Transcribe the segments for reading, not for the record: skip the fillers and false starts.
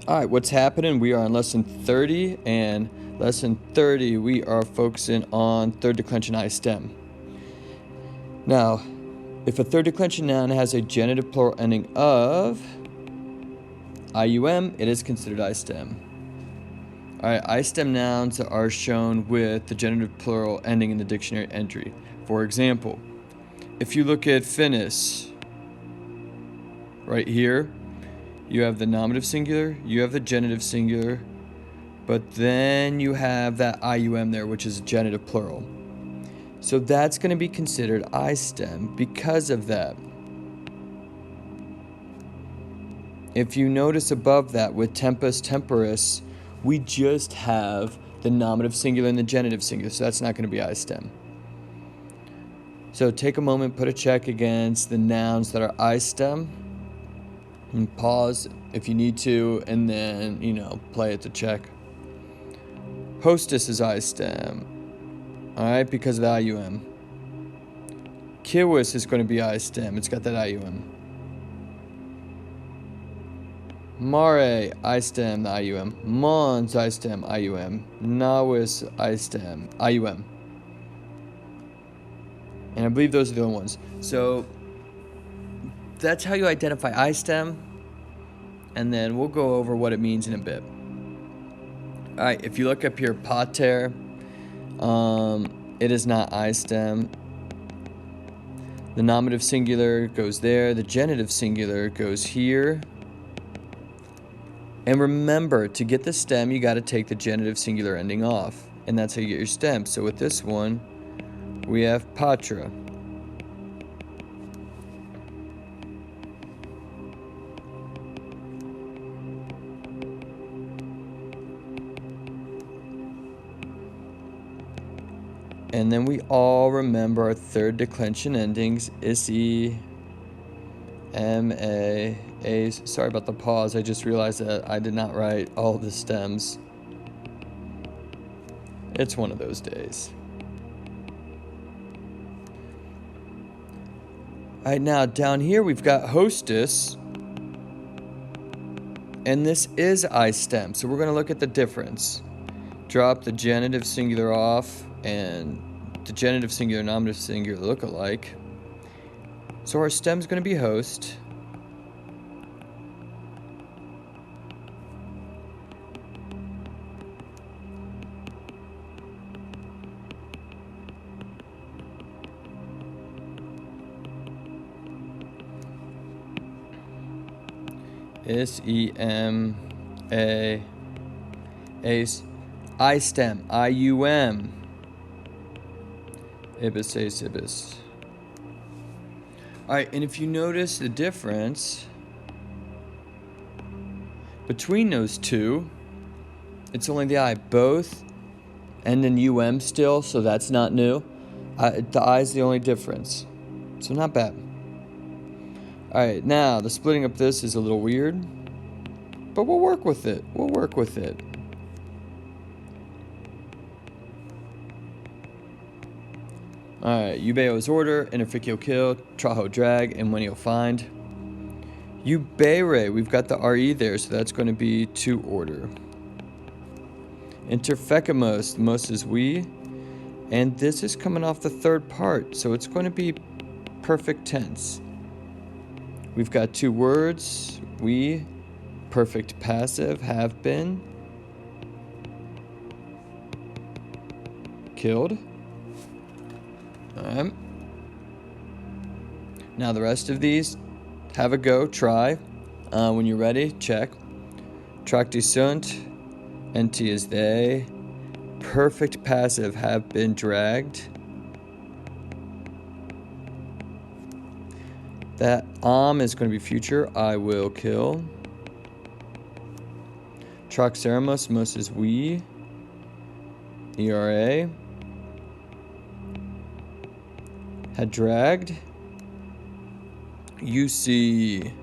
Alright, what's happening? We are on lesson 30, and lesson 30 we are focusing on third declension I-stem. Now, if a third declension noun has a genitive plural ending of IUM, it is considered I-stem. Alright, I-stem nouns are shown with the genitive plural ending in the dictionary entry. For example, if you look at finis, right here, you have the nominative singular, you have the genitive singular, but then you have that IUM there, which is genitive plural. So that's going to be considered I-stem because of that. If you notice above that with tempus temporis, we just have the nominative singular and the genitive singular, so that's not going to be I-stem. So take a moment, put a check against the nouns that are I-stem, and pause if you need to, and then, play it to check. Hostess is I-stem, alright, because of the IUM. Kiwis is going to be I-stem, it's got that IUM. Mare, I-stem, the IUM. Mons, I-stem, IUM. Nawis, I-stem, IUM. And I believe those are the only ones. So that's how you identify I-stem, and then we'll go over what it means in a bit. Alright, if you look up here, pater, it is not I-stem. The nominative singular goes there, the genitive singular goes here. And remember, to get the stem, you got to take the genitive singular ending off, and that's how you get your stem. So with this one, we have patra. And then we all remember our third declension endings, isi, ma, a's. Sorry about the pause, I just realized that I did not write all the stems. It's one of those days. Alright, now down here we've got hostess, and this is I-stem, so we're going to look at the difference. Drop the genitive singular off, and the genitive singular, nominative singular look alike. So our stem's going to be host. S-E-M-A, ace, I-stem, I-U-M, ibis, ace, ibis. Alright, and if you notice the difference between those two, it's only the I. Both end in UM still, so that's not new. The I is the only difference, so not bad. Alright, now the splitting up this is a little weird, but we'll work with it. We'll work with it. Alright, Eubeo is order, interficio kill, trajo drag, and when he'll find. Eubere, we've got the RE there, so that's going to be to order. Interfecamos, the most is we, and this is coming off the third part, so it's going to be perfect tense. We've got two words, we, perfect passive, have been, killed. Alright. Now the rest of these, have a go, try. When you're ready, check. Tracti sunt, NT is they. Perfect passive, have been dragged. That is going to be future, I will kill. Troxeramos, most is we. ERA. Had dragged. UC.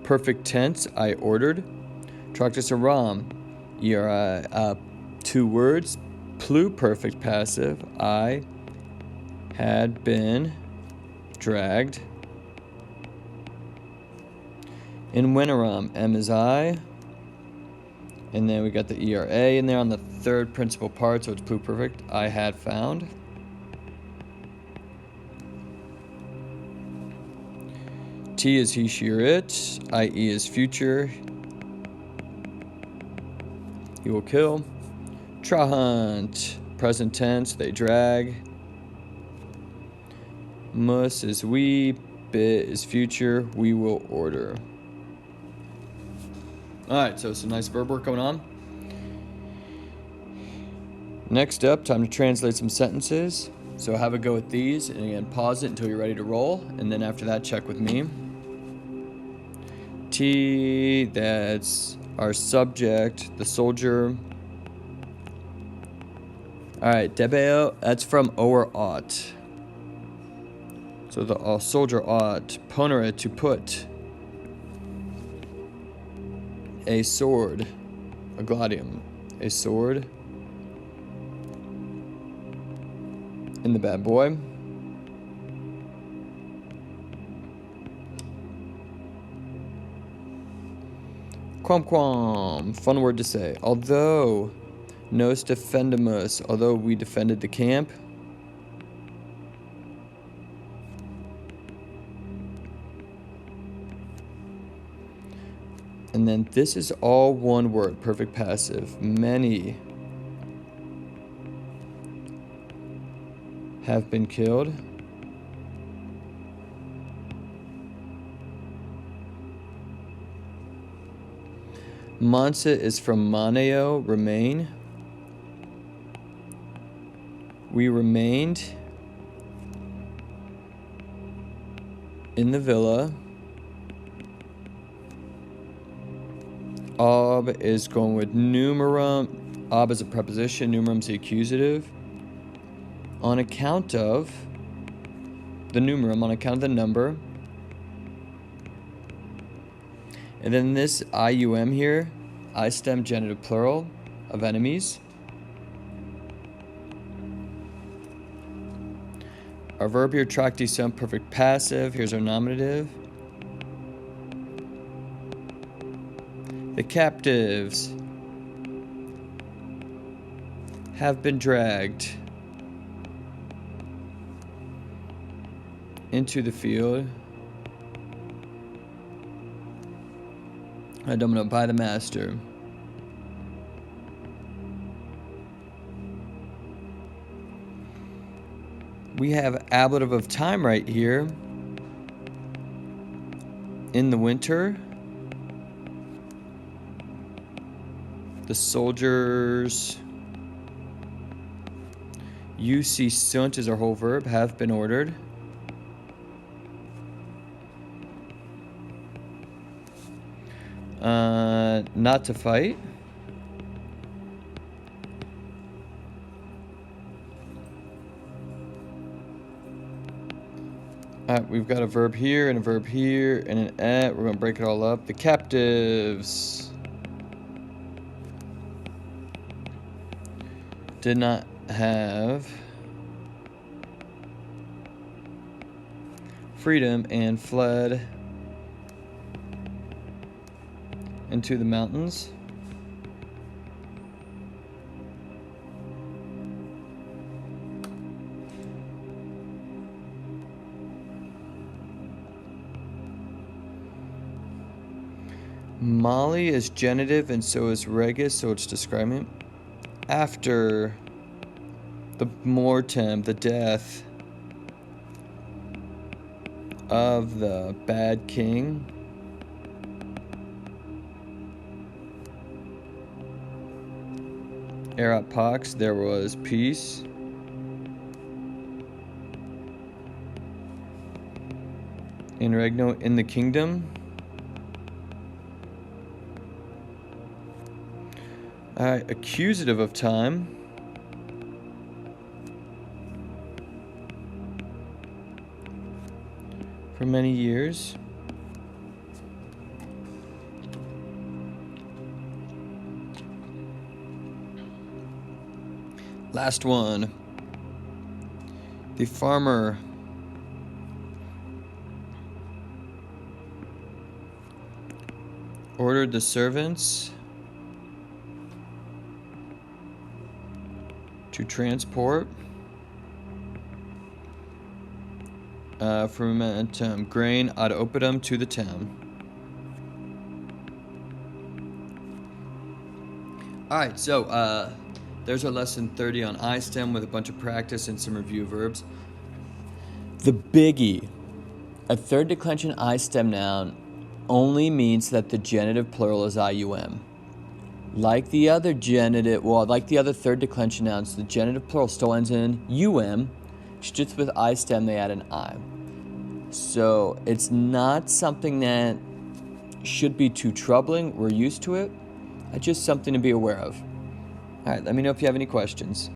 Perfect tense, I ordered. Tractus aram. ERI. Two words. Pluperfect passive, I had been dragged. In Winterim, M is I. And then we got the ERA in there on the third principal part, so it's poo perfect. I had found. T is he, she, or it. IE is future. He will kill. Trahunt, present tense, they drag. Mus is we. Bit is future. We will order. Alright, so some nice verb work going on. Next up, time to translate some sentences. So have a go at these, and again, pause it until you're ready to roll, and then after that, check with me. T, that's our subject, the soldier. Alright, debeo, that's from o or ought. So the soldier ought. Ponere, to put. A sword, a gladium, a sword. In the bad boy. Quam, fun word to say. Although nos defendimus, although we defended the camp. And then this is all one word, perfect passive. Many have been killed. Mansa is from maneo, remain. We remained in the villa. Ob is going with numerum. Ob is a preposition, numerum is the accusative. On account of the numerum, on account of the number. And then this IUM here, I-stem genitive plural of enemies. Our verb here, tracti sum, perfect passive. Here's our nominative. The captives have been dragged into the field. I don't know, by the master. We have ablative of time right here. In the winter. The soldiers. You see sunt is our whole verb, have been ordered. Not to fight. Alright, we've got a verb here and a verb here and an at. We're going to break it all up. The captives did not have freedom and fled into the mountains. Molly is genitive and so is regis, so it's describing after the mortem, the death of the bad king. Erat pax, there was peace. In regno, in the kingdom. Accusative of time. For many years. Last one. The farmer ordered the servants to transport fermentum grain ad oppidum to the town. Alright, so there's our lesson 30 on I-stem with a bunch of practice and some review verbs. The biggie. A third declension I-stem noun only means that the genitive plural is IUM. Like the other third declension nouns, the genitive plural still ends in UM. It's just with I-stem they add an I. So it's not something that should be too troubling. We're used to it. It's just something to be aware of. All right, let me know if you have any questions.